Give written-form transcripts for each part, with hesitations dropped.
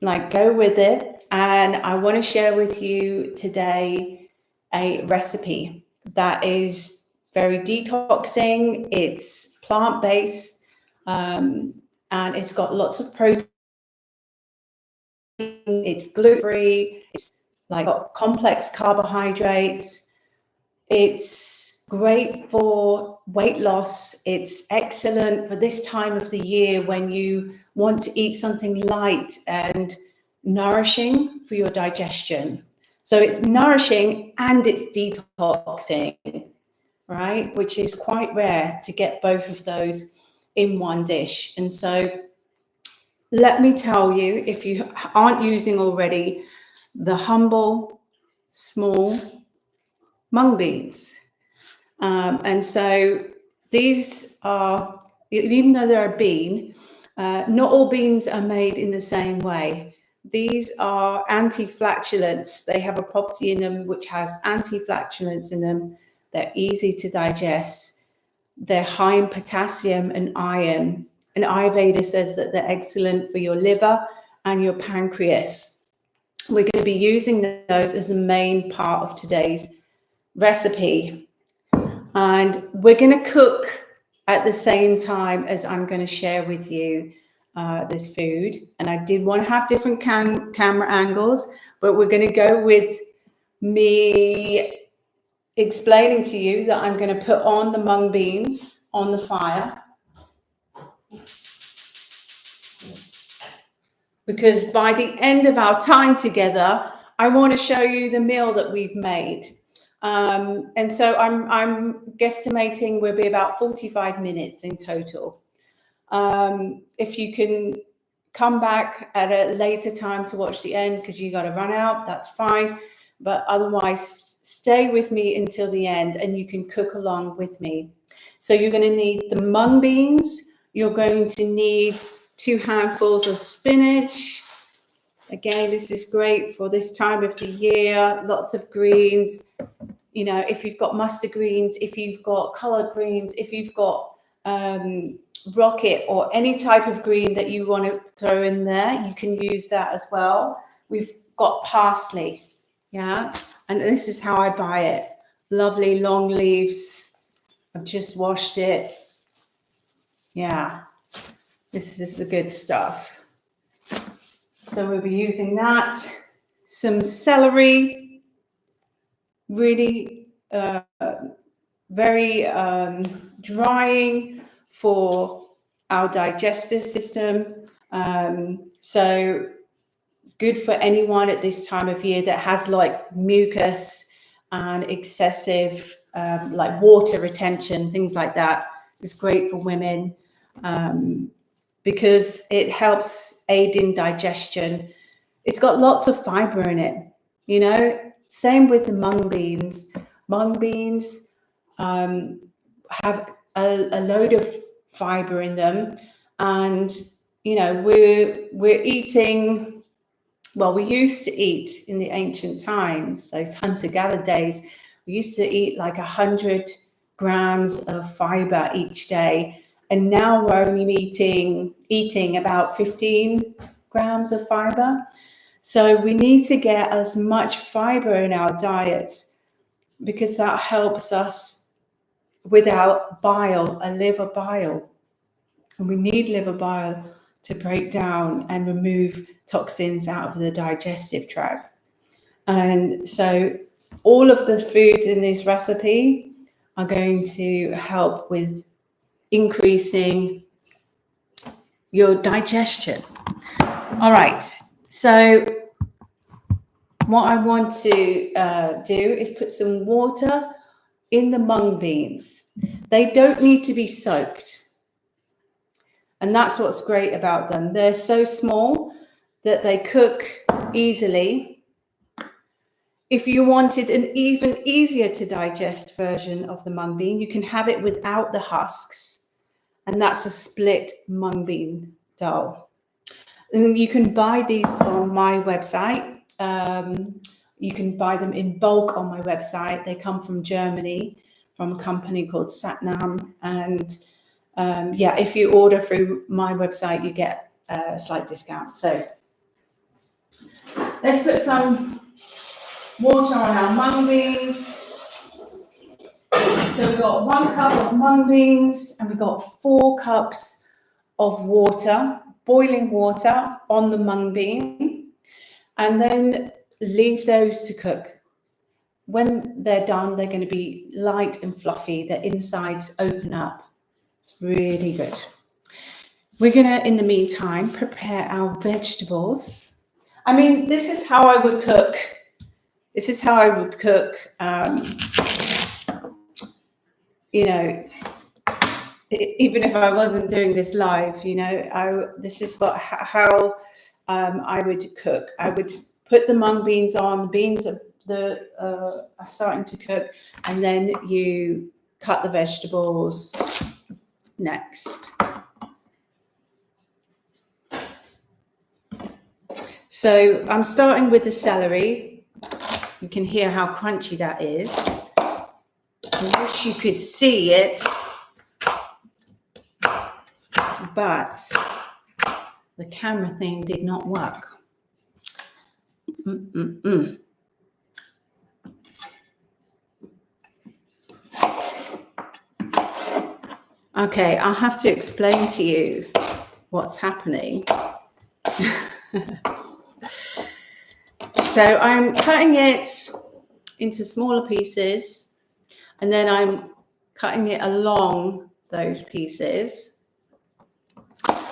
like go with it. And I want to share with you today a recipe that is very detoxing. It's plant-based, and it's got lots of protein. It's gluten-free. It's like got complex carbohydrates. It's great for weight loss. It's excellent for this time of the year when you want to eat something light and nourishing for your digestion. So it's nourishing and it's detoxing, right? Which is quite rare to get both of those in one dish. And so let me tell you, if you aren't using already, the humble, small mung beans. And so these are, even though they're a bean, not all beans are made in the same way. These are anti-flatulents. They have a property in them which has anti-flatulents in them. They're easy to digest. They're high in potassium and iron. And Ayurveda says that they're excellent for your liver and your pancreas. We're going to be using those as the main part of today's recipe. And we're going to cook at the same time as I'm going to share with you this food. And I did want to have different camera angles, but we're going to go with me explaining to you that I'm going to put on the mung beans on the fire. Because by the end of our time together, I want to show you the meal that we've made. And so I'm guesstimating we'll be about 45 minutes in total. If you can come back at a later time to watch the end because you got to run out, that's fine. But otherwise, stay with me until the end and you can cook along with me. So you're going to need the mung beans. You're going to need 2 handfuls of spinach. Again, this is great for this time of the year. Lots of greens. You know, if you've got mustard greens, if you've got collard greens, if you've got rocket or any type of green that you want to throw in there, you can use that as well. We've got parsley, yeah, and this is how I buy it. Lovely long leaves. I've just washed it. Yeah, this is the good stuff. So we'll be using that. Some celery, really very drying for our digestive system. So good for anyone at this time of year that has like mucus and excessive like water retention, things like that. It's great for women because it helps aid in digestion. It's got lots of fiber in it, you know, same with the mung beans. Mung beans have a load of fiber in them, and you know we're eating, well, we used to eat in the ancient times, those hunter-gatherer days, we used to eat like 100 grams of fiber each day, and now we're only eating about 15 grams of fiber. So we need to get as much fiber in our diets because that helps us with our bile, a liver bile. And we need liver bile to break down and remove toxins out of the digestive tract. And so all of the foods in this recipe are going to help with increasing your digestion. All right. So what I want to do is put some water in the mung beans. They don't need to be soaked. And that's what's great about them. They're so small that they cook easily. If you wanted an even easier to digest version of the mung bean, you can have it without the husks. And that's a split mung bean dal. And you can buy these on my website. You can buy them in bulk on my website. They come from Germany, from a company called Satnam. And yeah, if you order through my website, you get a slight discount. So let's put some water on our mung beans. So we've got 1 cup of mung beans and we've got 4 cups of water, boiling water on the mung bean, and then leave those to cook. When they're done, they're going to be light and fluffy. The insides open up. It's really good. We're going to, in the meantime, prepare our vegetables. I mean, this is how I would cook. This is how I would cook, you know, even if I wasn't doing this live, you know, this is how I would cook. I would put the mung beans on. Beans are starting to cook, and then you cut the vegetables next. So I'm starting with the celery. You can hear how crunchy that is. I wish you could see it, but the camera thing did not work. Okay, I'll have to explain to you what's happening. So I'm cutting it into smaller pieces, and then I'm cutting it along those pieces,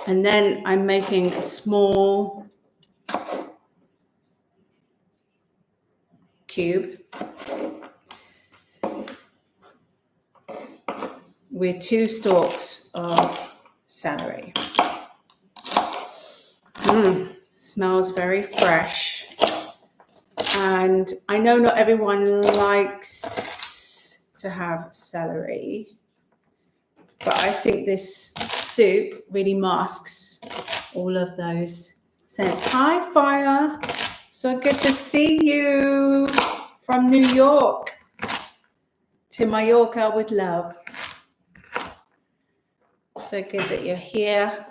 and then I'm making a small cube with 2 stalks of celery. Smells very fresh. And I know not everyone likes to have celery, but I think this soup really masks all of those scents. Hi, Fire. So good to see you from New York to Mallorca with love. So good that you're here.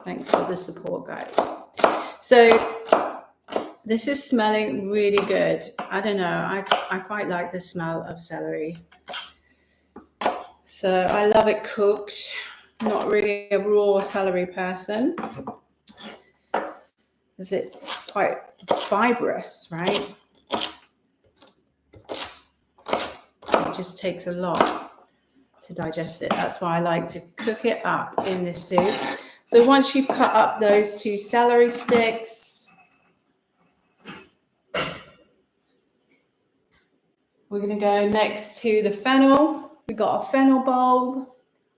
Thanks for the support, guys. So this is smelling really good. I don't know. I quite like the smell of celery. So I love it cooked. Not really a raw celery person, because it's quite fibrous, right? It just takes a lot to digest it. That's why I like to cook it up in this soup. So once you've cut up those 2 celery sticks, we're going to go next to the fennel. We've got a fennel bulb,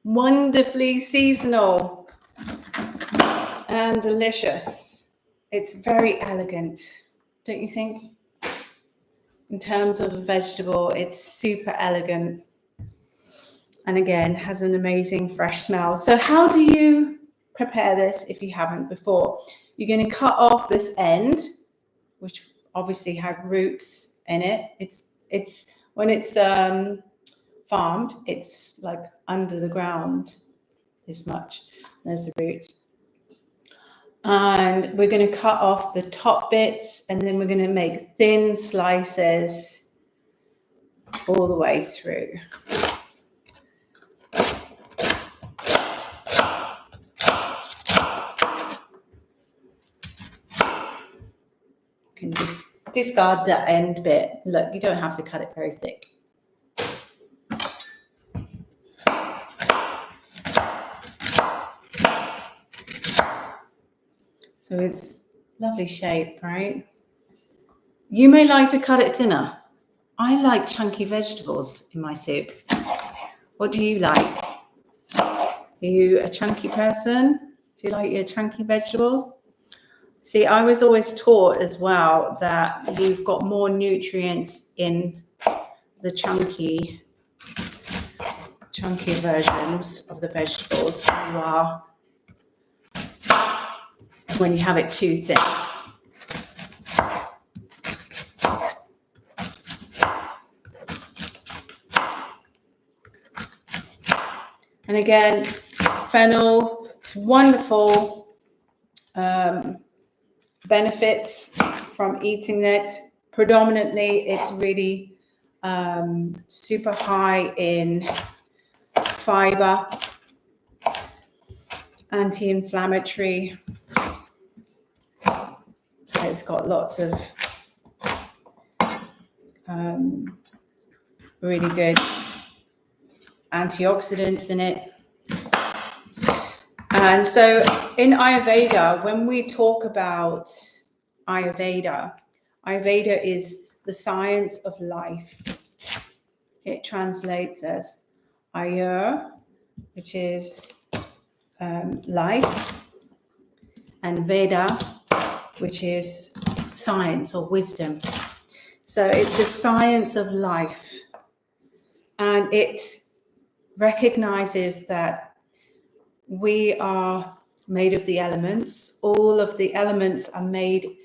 wonderfully seasonal and delicious. It's very elegant, don't you think? In terms of a vegetable, it's super elegant. And again, has an amazing fresh smell. So how do you prepare this if you haven't before? You're going to cut off this end, which obviously had roots in it. It's when it's farmed, it's like under the ground this much. There's the roots. And we're going to cut off the top bits, and then we're going to make thin slices all the way through. You can just discard the end bit. Look, you don't have to cut it very thick. So it's lovely shape, right? You may like to cut it thinner. I like chunky vegetables in my soup. What do you like? Are you a chunky person? Do you like your chunky vegetables? See, I was always taught as well that you've got more nutrients in the chunky versions of the vegetables than you are when you have it too thick. And again, fennel, wonderful benefits from eating it. Predominantly, it's really super high in fiber, anti-inflammatory. It's got lots of really good antioxidants in it. And so in Ayurveda, when we talk about Ayurveda is the science of life. It translates as Ayur, which is life, and Veda, which is science or wisdom. So it's the science of life, and it recognizes that we are made of the elements. All of the elements are made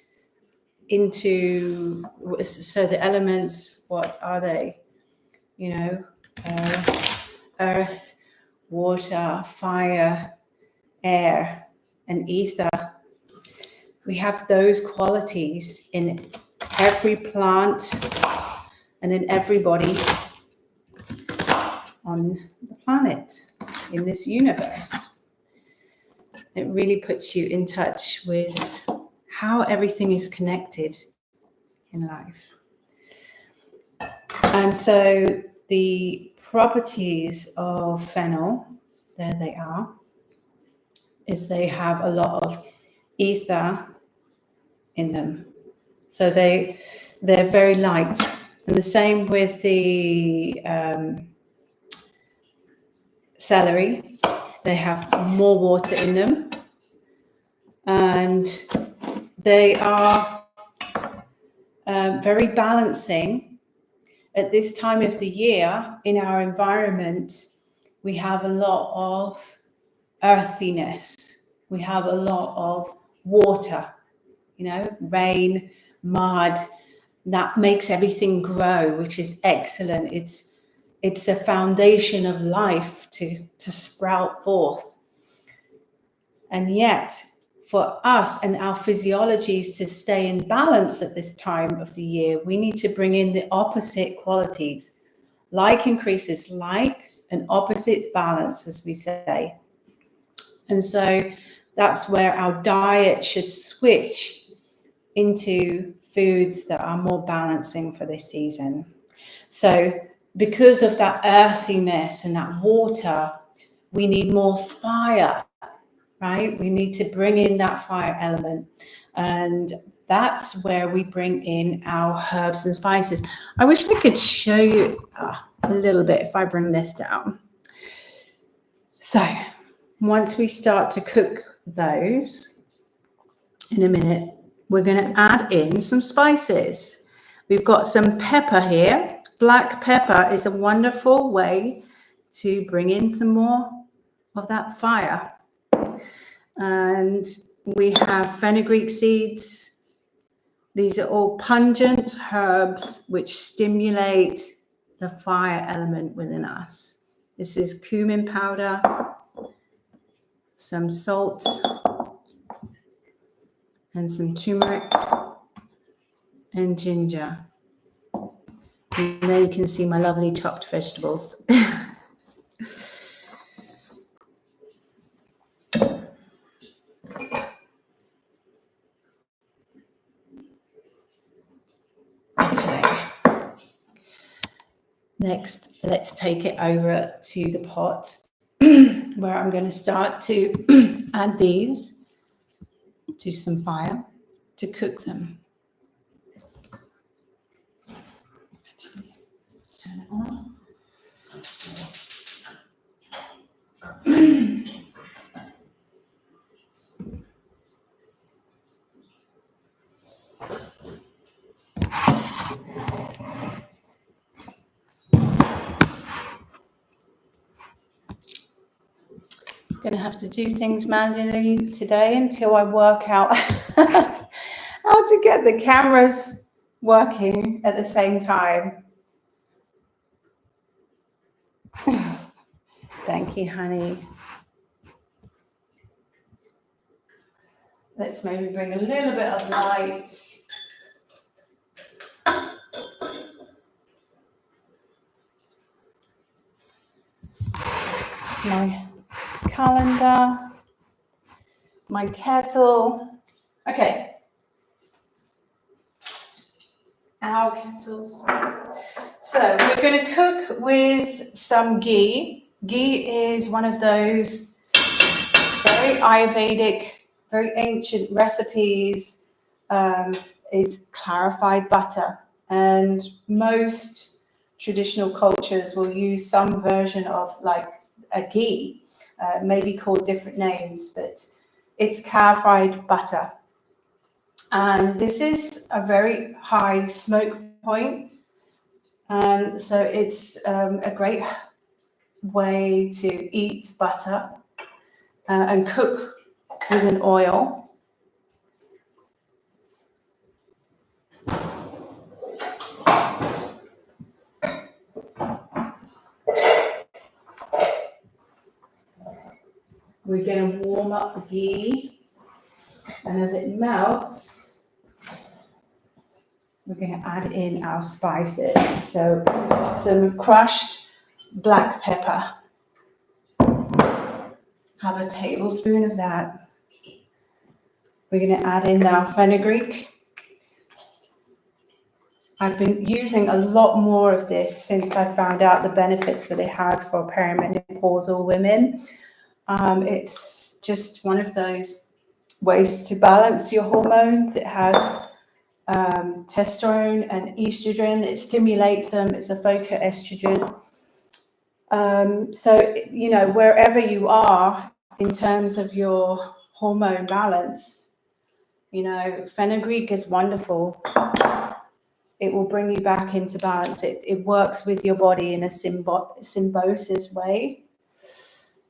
into, so the elements, what are they? You know, earth, water, fire, air, and ether. We have those qualities in every plant and in everybody on the planet, in this universe. It really puts you in touch with how everything is connected in life. And so the properties of fennel, there they are, is they have a lot of ether in them. So they're very light. And the same with the celery. They have more water in them. And they are very balancing. At this time of the year, in our environment, we have a lot of earthiness. We have a lot of water, you know, rain, mud. That makes everything grow, which is excellent. It's a foundation of life to sprout forth. And yet, for us and our physiologies to stay in balance at this time of the year, we need to bring in the opposite qualities. Like increases like, and opposites balance, as we say. And so that's where our diet should switch into foods that are more balancing for this season. So because of that earthiness and that water, we need more fire, right? We need to bring in that fire element. And that's where we bring in our herbs and spices. I wish I could show you a little bit if I bring this down. So once we start to cook those in a minute, we're going to add in some spices. We've got some pepper here. Black pepper is a wonderful way to bring in some more of that fire. And we have fenugreek seeds. These are all pungent herbs which stimulate the fire element within us. This is cumin powder, some salt, and some turmeric and ginger. And there you can see my lovely chopped vegetables. Next, let's take it over to the pot where I'm going to start to add these to some fire to cook them. Turn it on. Going to have to do things manually today until I work out how to get the cameras working at the same time. Thank you, honey. Let's maybe bring a little bit of light. It's my calendar, my kettle. Okay. Our kettles. So we're going to cook with some ghee. Ghee is one of those very Ayurvedic, very ancient recipes. It's clarified butter, and most traditional cultures will use some version of like a ghee, maybe called different names, but it's clarified butter. And this is a very high smoke point, and so it's a great way to eat butter and cook with an oil. We're going to warm up the ghee, and as it melts, we're going to add in our spices. So some crushed black pepper. Have a tablespoon of that. We're going to add in our fenugreek. I've been using a lot more of this since I found out the benefits that it has for perimenopausal women. It's just one of those ways to balance your hormones. It has testosterone and estrogen. It stimulates them. It's a phytoestrogen. So, you know, wherever you are in terms of your hormone balance, you know, fenugreek is wonderful. It will bring you back into balance. It works with your body in a symbiosis way.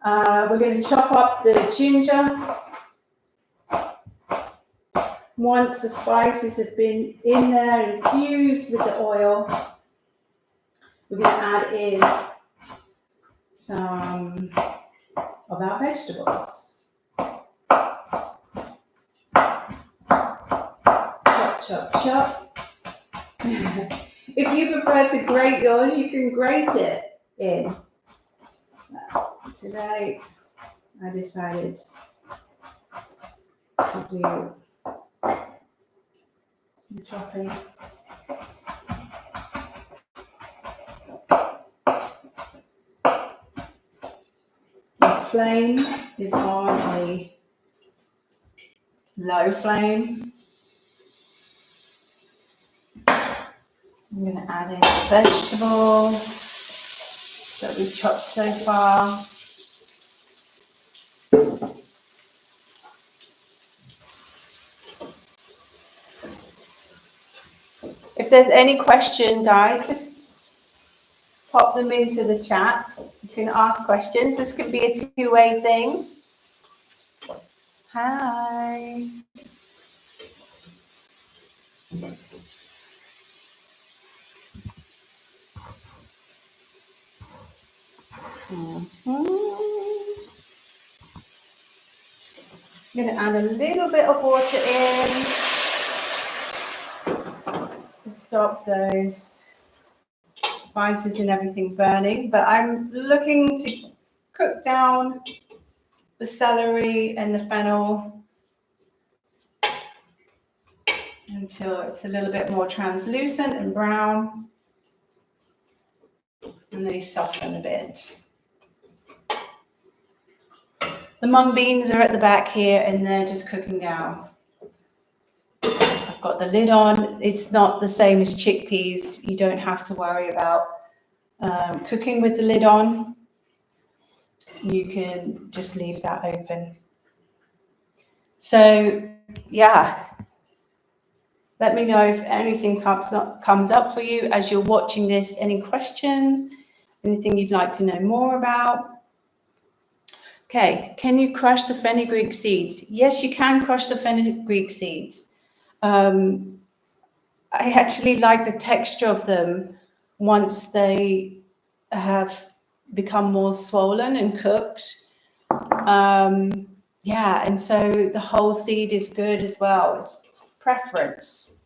We're going to chop up the ginger. Once the spices have been in there and infused with the oil, we're going to add in some of our vegetables. Chop, chop, chop. If you prefer to grate yours, you can grate it in. Today, I decided to do some chopping. The flame is on a low flame. I'm going to add in the vegetables that we've chopped so far. If there's any question, guys, just pop them into the chat. You can ask questions. This could be a two-way thing. Hi. I'm going to add a little bit of water in to stop those spices and everything burning. But I'm looking to cook down the celery and the fennel until it's a little bit more translucent and brown, and they soften a bit. The mung beans are at the back here, and they're just cooking down. I've got the lid on. It's not the same as chickpeas. You don't have to worry about cooking with the lid on. You can just leave that open. So, yeah. Let me know if anything comes up for you as you're watching this. Any questions? Anything you'd like to know more about? Okay, can you crush the fenugreek seeds? Yes, you can crush the fenugreek seeds. I actually like the texture of them once they have become more swollen and cooked. yeah, and so the whole seed is good as well. It's preferences.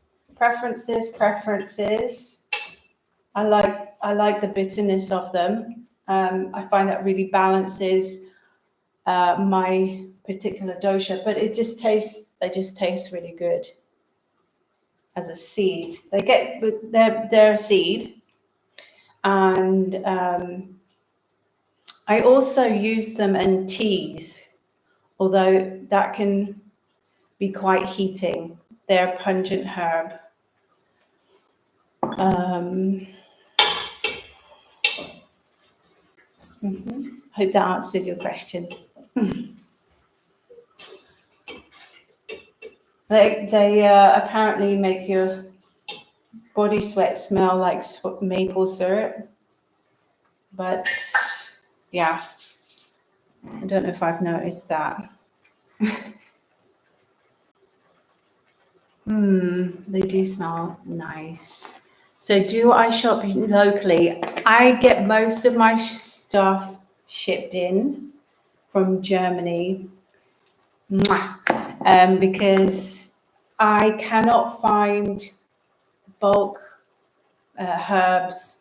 I like the bitterness of them. I find that really balances my particular dosha, but they just taste really good as a seed. They're a seed, and I also use them in teas, although that can be quite heating. They're a pungent herb. Hope that answered your question. They apparently make your body sweat smell like maple syrup, but yeah, I don't know if I've noticed that. They do smell nice. So do I shop locally? I get most of my stuff shipped in from Germany because I cannot find bulk herbs,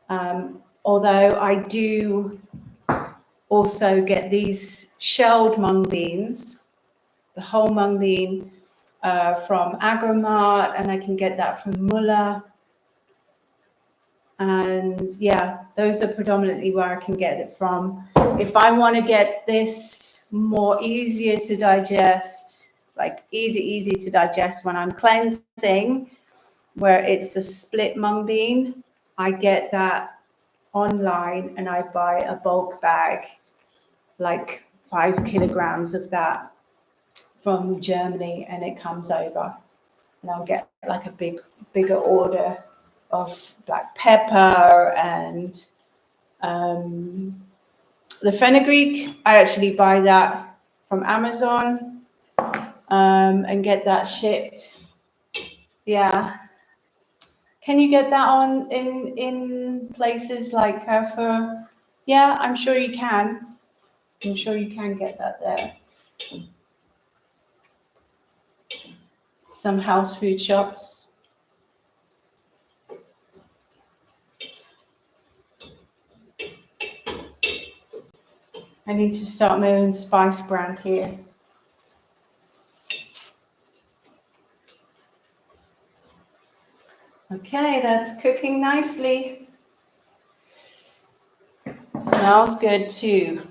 although I do also get these shelled mung beans, the whole mung bean from Agramart, and I can get that from Muller. And yeah, those are predominantly where I can get it from. If I want to get this more easier to digest, like easy to digest when I'm cleansing, where it's a split mung bean, I get that online and I buy a bulk bag, like 5 kilograms of that from Germany, and it comes over, and I'll get like a bigger order of black pepper and the fenugreek. I actually buy that from Amazon and get that shipped. Yeah. Can you get that on in places like Carrefour? Yeah, I'm sure you can. I'm sure you can get that there. Some house food shops. I need to start my own spice brand here. Okay, that's cooking nicely. Smells good too.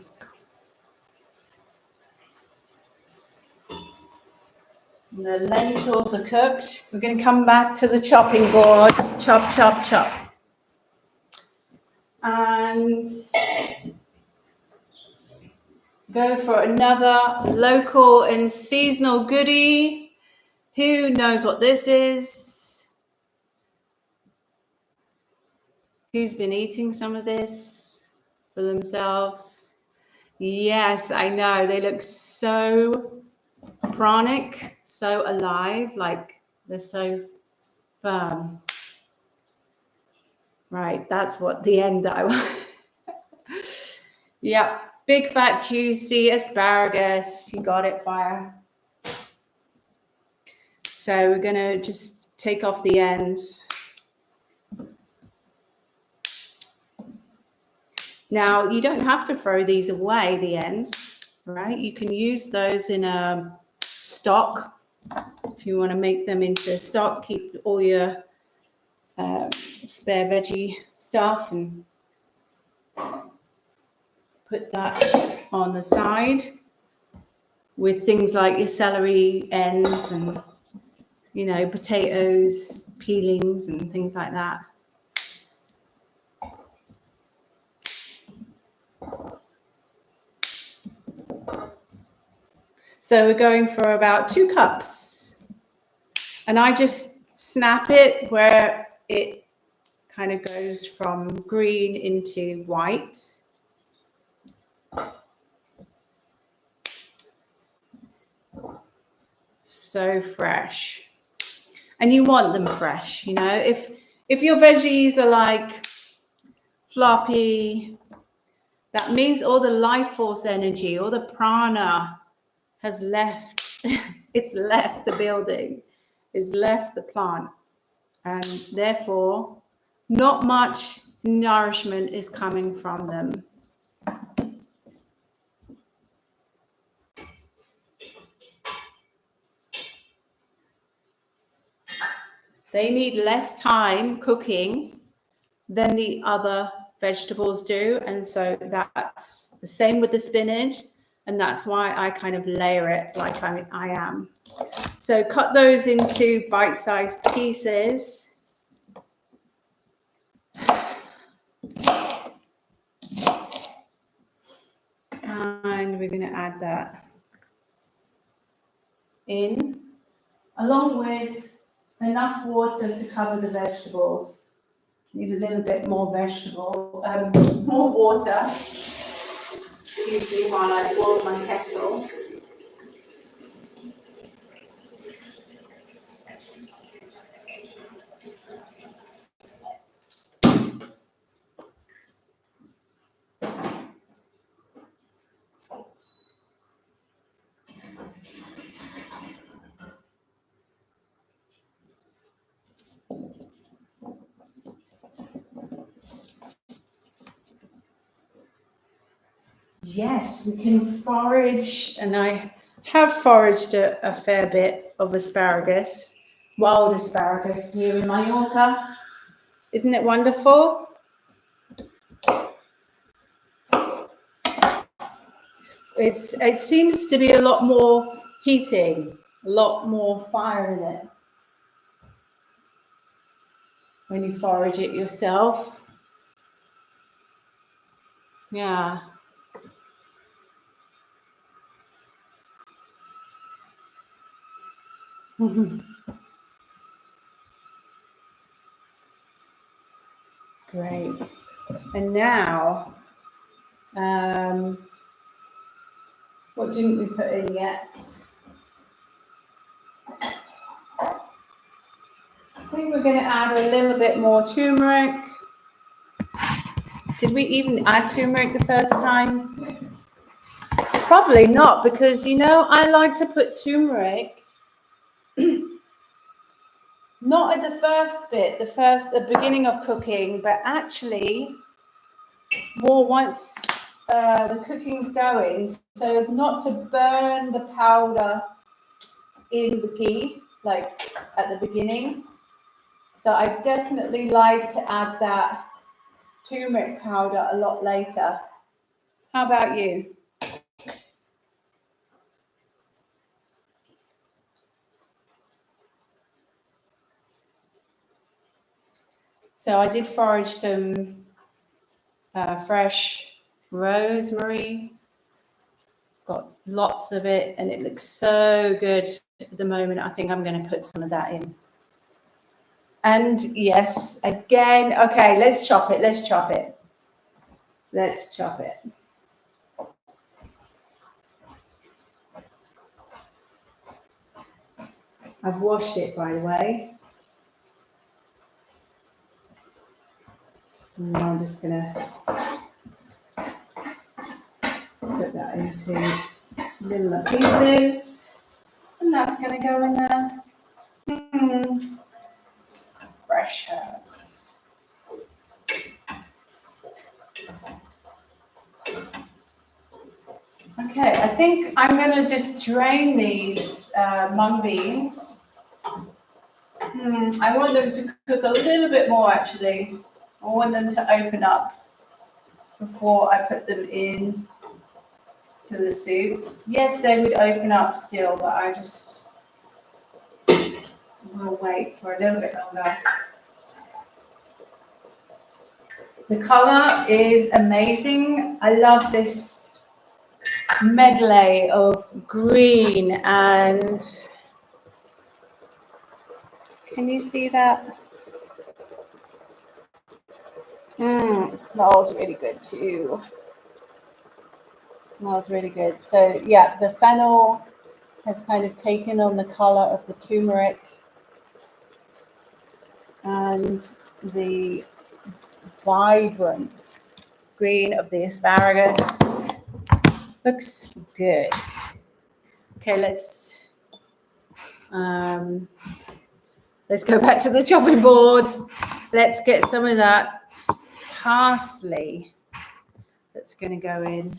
The lentils are cooked. We're going to come back to the chopping board. Chop, chop, chop. And go for another local and seasonal goodie. Who knows what this is? Who's been eating some of this for themselves? Yes, I know. They look so pranic, so alive, like they're so firm. Right, that's what the end that I want. Yep, big fat juicy asparagus. You got it, fire. So we're gonna just take off the ends. Now you don't have to throw these away, the ends, right? You can use those in a stock if you want to make them into a stock. Keep all your spare veggie stuff and put that on the side with things like your celery ends and, you know, potatoes, peelings and things like that. So we're going for about 2 cups. And I just snap it where it kind of goes from green into white. So fresh. And you want them fresh, you know. If your veggies are like floppy, that means all the life force energy, all the prana has left, it's left the building, it's left the plant, and therefore not much nourishment is coming from them. They need less time cooking than the other vegetables do, and so that's the same with the spinach, and that's why I kind of layer it like I am. So cut those into bite-sized pieces. And we're going to add that in, along with enough water to cover the vegetables. Need a little bit more more water. Excuse me while I boil my kettle. Yes, we can forage, and I have foraged a fair bit of asparagus, wild asparagus here in Mallorca. Isn't it wonderful? It seems to be a lot more heating, a lot more fire in it when you forage it yourself. Yeah. Great. And now, what didn't we put in yet? I think we're going to add a little bit more turmeric. Did we even add turmeric the first time? Probably not, because, you know, I like to put turmeric not at the first bit, the beginning of cooking, but actually more once the cooking's going, so as not to burn the powder in the ghee, like at the beginning. So I definitely like to add that turmeric powder a lot later. How about you? So I did forage some fresh rosemary. Got lots of it, and it looks so good at the moment. I think I'm going to put some of that in. And yes, again, okay, let's chop it. Let's chop it. Let's chop it. I've washed it, by the way. And I'm just going to put that into little pieces. And that's going to go in there. Fresh herbs. Okay, I think I'm going to just drain these mung beans. I want them to cook a little bit more, actually. I want them to open up before I put them in to the soup. Yes, they would open up still, but I just will wait for a little bit longer. The color is amazing. I love this medley of green and, can you see that? It smells really good too. It smells really good. So yeah, the fennel has kind of taken on the color of the turmeric, and the vibrant green of the asparagus looks good. Okay, let's go back to the chopping board. Let's get some of that parsley that's going to go in.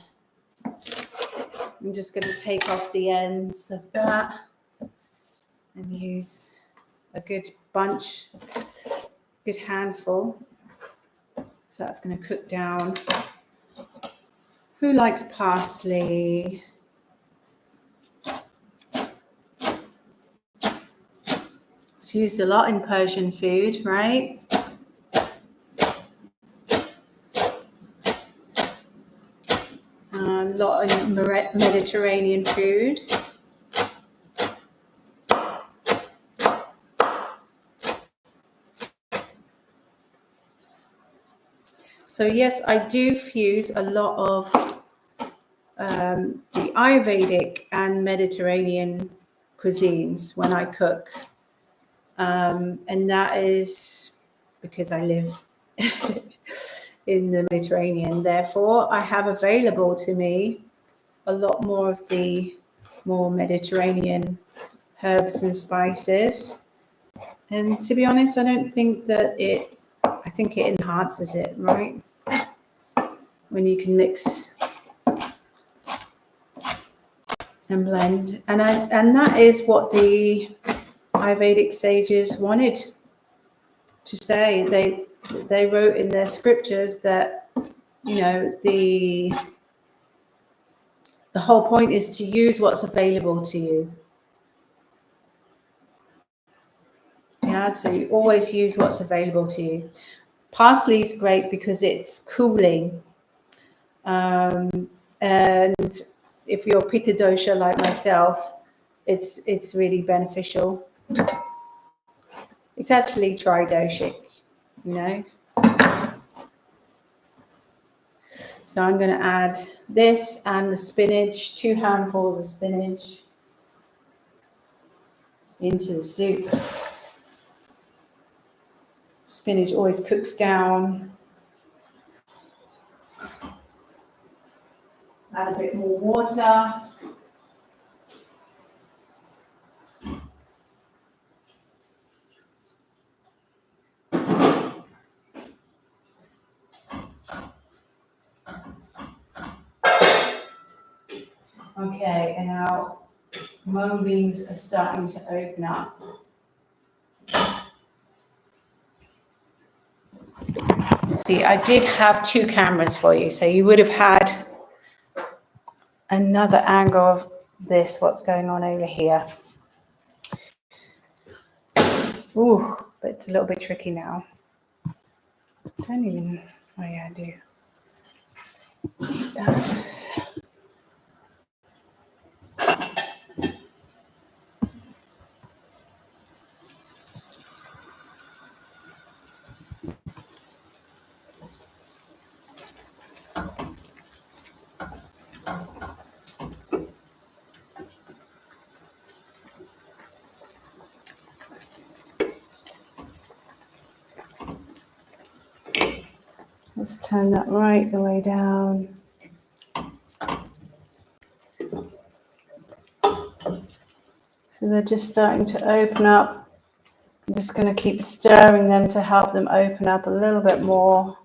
I'm just going to take off the ends of that and use a good bunch, good handful. So that's going to cook down. Who likes parsley? It's used a lot in Persian food, right? A lot in Mediterranean food. So yes, I do fuse a lot of the Ayurvedic and Mediterranean cuisines when I cook. And that is because I live in the Mediterranean. Therefore, I have available to me a lot more of the more Mediterranean herbs and spices. And to be honest, I don't think that I think it enhances it, right? When you can mix and blend. And that is what the Ayurvedic sages wanted to say. They wrote in their scriptures that, you know, the whole point is to use what's available to you. Yeah, so you always use what's available to you. Parsley is great because it's cooling. And if you're Pitta dosha like myself, it's really beneficial. It's actually tridoshic, you know. So I'm going to add this and the spinach, 2 handfuls of spinach into the soup. Spinach always cooks down. Add a bit more water. Okay, and now mung beans are starting to open up. See, I did have 2 cameras for you, so you would have had another angle of this, what's going on over here. Ooh, but it's a little bit tricky now. Don't even, oh yeah, I do. That's, let's turn that right the way down. So they're just starting to open up. I'm just going to keep stirring them to help them open up a little bit more.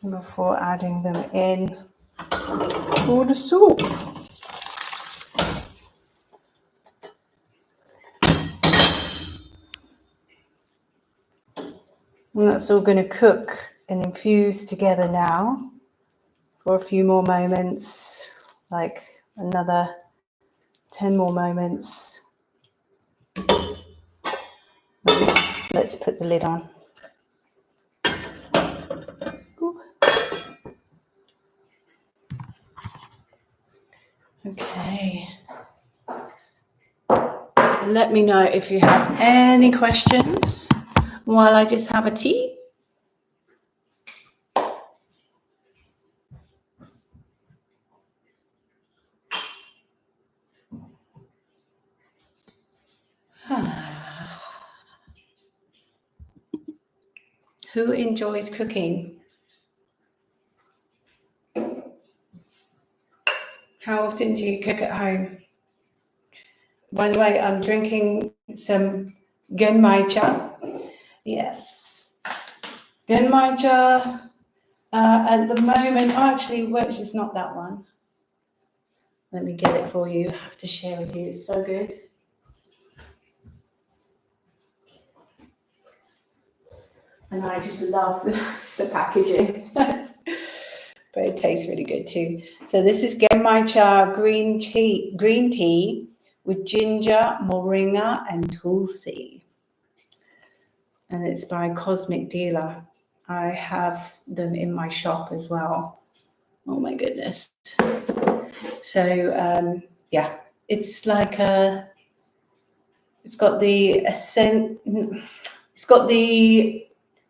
Before adding them in for the soup. And that's all going to cook and infuse together now for a few more moments, like another 10 more moments. Let's put the lid on. Ooh. Okay. Let me know if you have any questions while I just have a tea. Who enjoys cooking? How often do you cook at home? By the way, I'm drinking some genmaicha. Yes, genmaicha. At the moment, actually, which is not that one. Let me get it for you. I have to share with you. It's so good. And I just love the packaging. But it tastes really good too. So this is genmaicha green tea with ginger, moringa, and tulsi. And it's by Cosmic Dealer. I have them in my shop as well. Oh my goodness. So yeah, it's like it's got the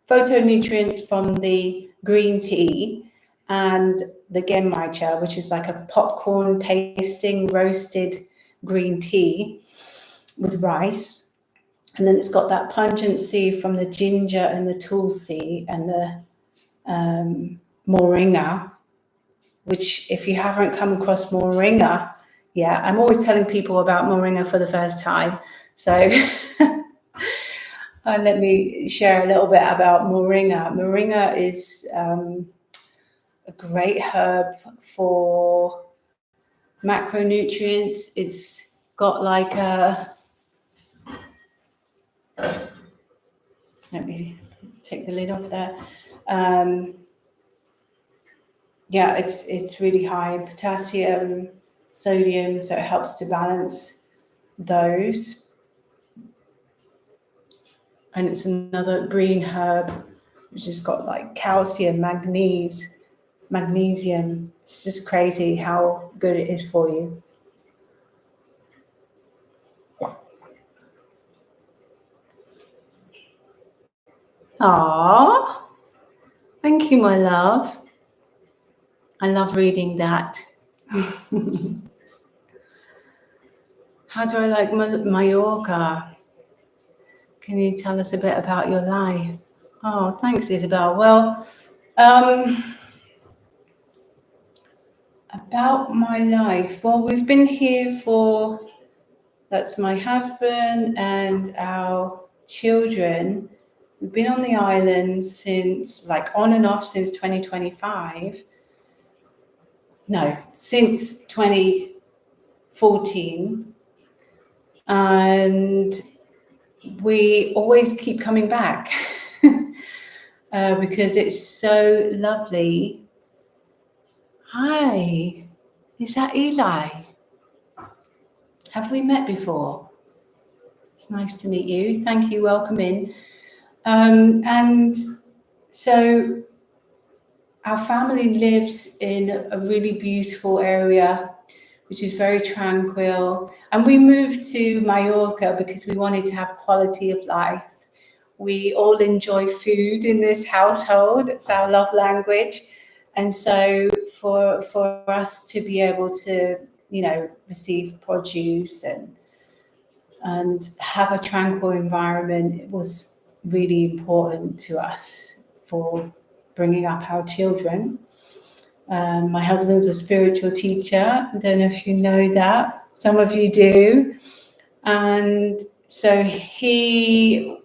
phytonutrients from the green tea and the genmaicha, which is like a popcorn tasting roasted green tea with rice. And then it's got that pungency from the ginger and the tulsi and the moringa, which if you haven't come across moringa, yeah, I'm always telling people about moringa for the first time. So let me share a little bit about moringa. Moringa is a great herb for macronutrients. It's got like a, let me take the lid off there. Yeah, it's really high in potassium, sodium, so it helps to balance those. And it's another green herb which has got like calcium, magnesium. It's just crazy how good it is for you. Aww, thank you, my love. I love reading that. How do I like Mallorca? Can you tell us a bit about your life? Oh, thanks, Isabel. Well, about my life. Well, we've been here that's my husband and our children. We've been on the island since, like, on and off since 2025. No, since 2014. And we always keep coming back because it's so lovely. Hi, is that Eli? Have we met before? It's nice to meet you. Thank you. Welcome in. And so our family lives in a really beautiful area, which is very tranquil. And we moved to Mallorca because we wanted to have quality of life. We all enjoy food in this household. It's our love language. And so for us to be able to, receive produce and have a tranquil environment, it was really important to us for bringing up our children. My husband's a spiritual teacher. I don't know if you know that. Some of you do. And so we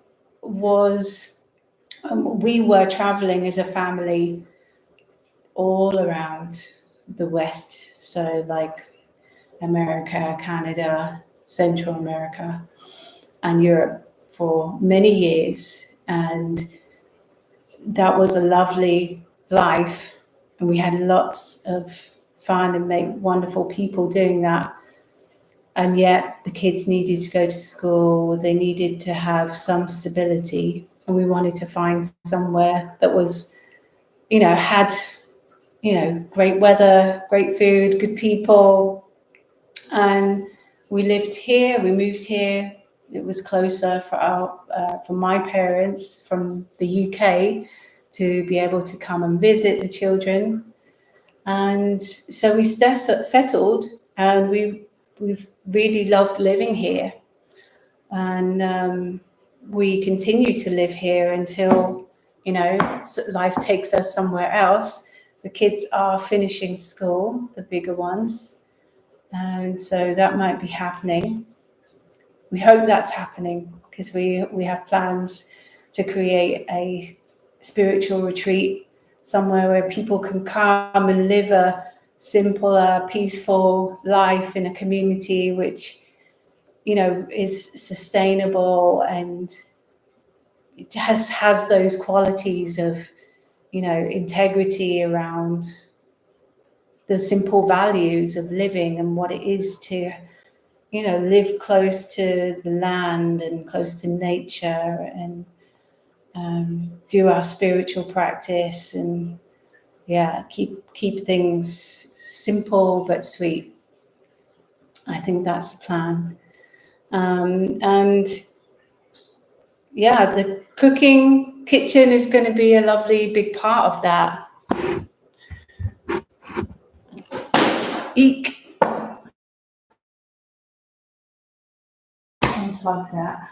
were traveling as a family all around the West. So like America, Canada, Central America, and Europe for many years. And that was a lovely life. And we had lots of fun and met wonderful people doing that. And yet the kids needed to go to school. They needed to have some stability. And we wanted to find somewhere that was, had, great weather, great food, good people. And we lived here, we moved here. It was closer for my parents from the UK to be able to come and visit the children. And so we settled, and we've really loved living here. And we continue to live here until, life takes us somewhere else. The kids are finishing school, the bigger ones. And so that might be happening. We hope that's happening because we have plans to create a spiritual retreat somewhere where people can come and live a simpler, peaceful life in a community which, is sustainable, and it has those qualities of, integrity around the simple values of living and what it is to, live close to the land and close to nature, and do our spiritual practice, and keep things simple but sweet. I think that's the plan. And the kitchen is going to be a lovely big part of that. Eek. Unplug that.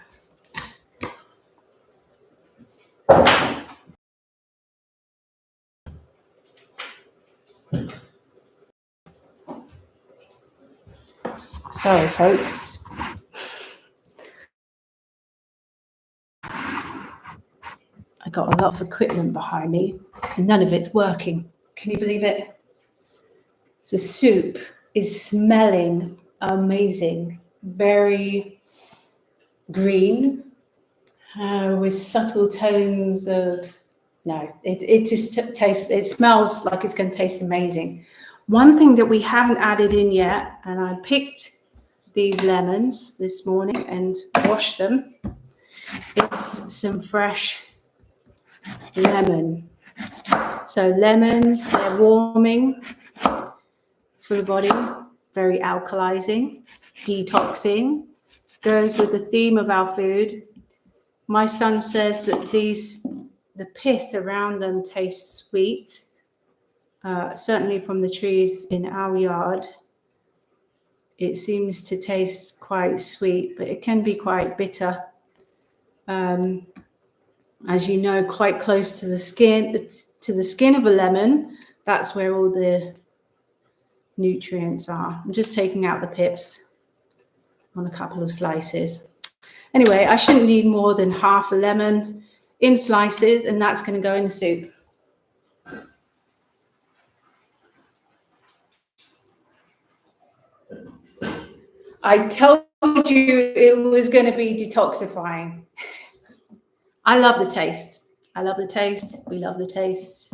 Sorry, folks. I got a lot of equipment behind me, and none of it's working. Can you believe it? The soup is smelling amazing, very green, with subtle tones of, it just tastes, it smells like it's going to taste amazing. One thing that we haven't added in yet, and I picked these lemons this morning and washed them, it's some fresh lemon. So lemons, they're warming for the body, very alkalizing, detoxing, goes with the theme of our food. My son says that the pith around them tastes sweet, certainly from the trees in our yard. It seems to taste quite sweet, but it can be quite bitter. As you know, quite close to the skin of a lemon, that's where all the nutrients are. I'm just taking out the pips on a couple of slices. Anyway, I shouldn't need more than half a lemon in slices, and that's going to go in the soup. I told you it was going to be detoxifying. I love the taste. I love the taste. We love the taste.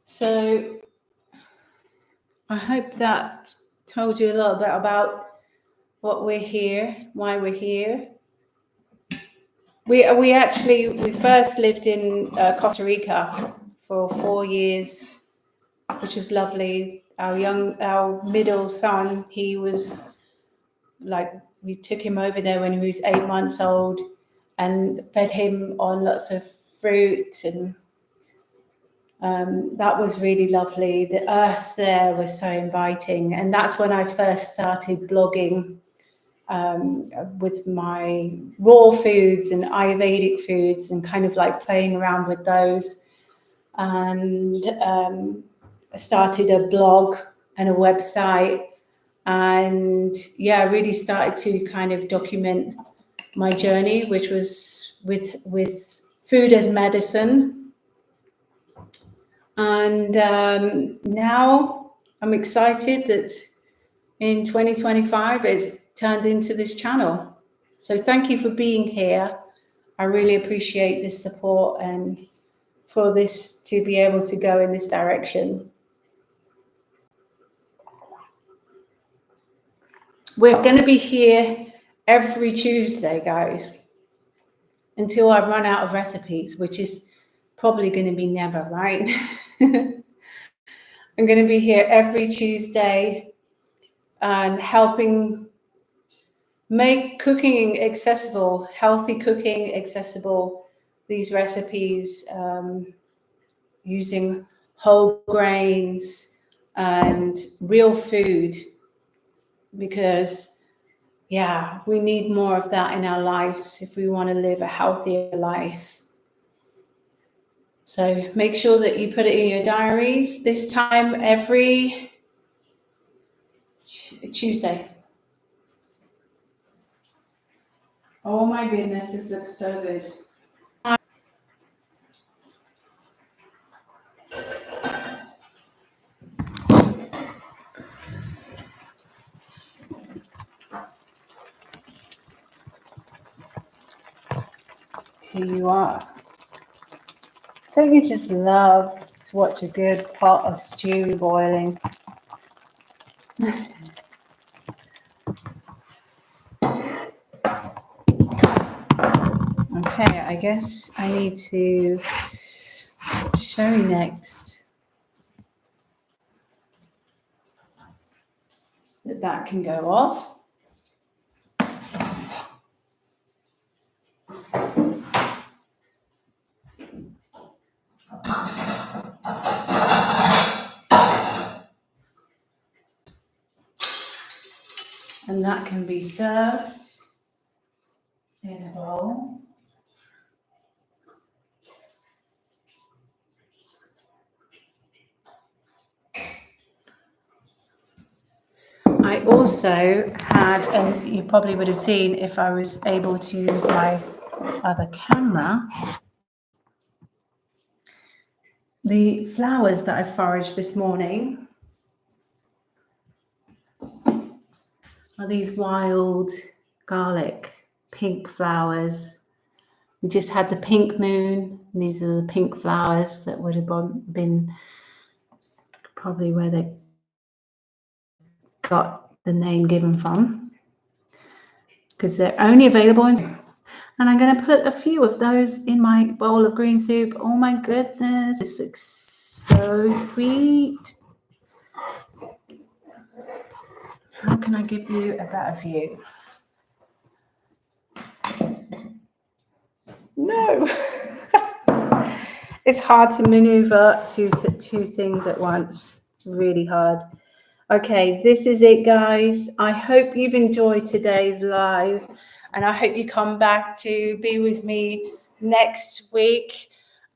So I hope that told you a little bit about what we're here, why we're here. We first lived in Costa Rica for 4 years, which was lovely. Our middle son, he was we took him over there when he was 8 months old and fed him on lots of fruit, and that was really lovely. The earth there was so inviting, and that's when I first started blogging with my raw foods and Ayurvedic foods, and kind of playing around with those. And I started a blog and a website, and really started to kind of document my journey, which was with food as medicine. And now I'm excited that in 2025 it's turned into this channel. So thank you for being here. I really appreciate this support and for this to be able to go in this direction. We're going to be here every Tuesday, guys, until I run out of recipes, which is probably going to be never, right? I'm going to be here every Tuesday and helping make cooking accessible, healthy cooking accessible these recipes using whole grains and real food, because yeah, we need more of that in our lives if we want to live a healthier life. So make sure that you put it in your diaries this time every Tuesday. Oh my goodness, this looks so good. Here you are. Don't you just love to watch a good pot of stew boiling? Okay, I guess I need to show you next that can go off. And that can be served in a bowl. I also had, and you probably would have seen if I was able to use my other camera, the flowers that I foraged this morning are these wild garlic pink flowers. We just had the pink moon, and these are the pink flowers that would have been probably where they got the name given from, because they're only available in. And I'm going to put a few of those in my bowl of green soup. Oh my goodness, this looks so sweet. How can I give you a better view? No. It's hard to maneuver two things at once. Really hard. Okay, this is it, guys. I hope you've enjoyed today's live, and I hope you come back to be with me next week.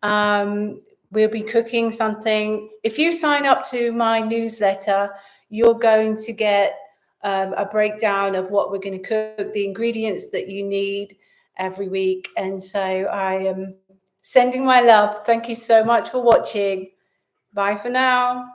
We'll be cooking something. If you sign up to my newsletter, you're going to get a breakdown of what we're going to cook, the ingredients that you need every week. And so I am sending my love. Thank you so much for watching. Bye for now.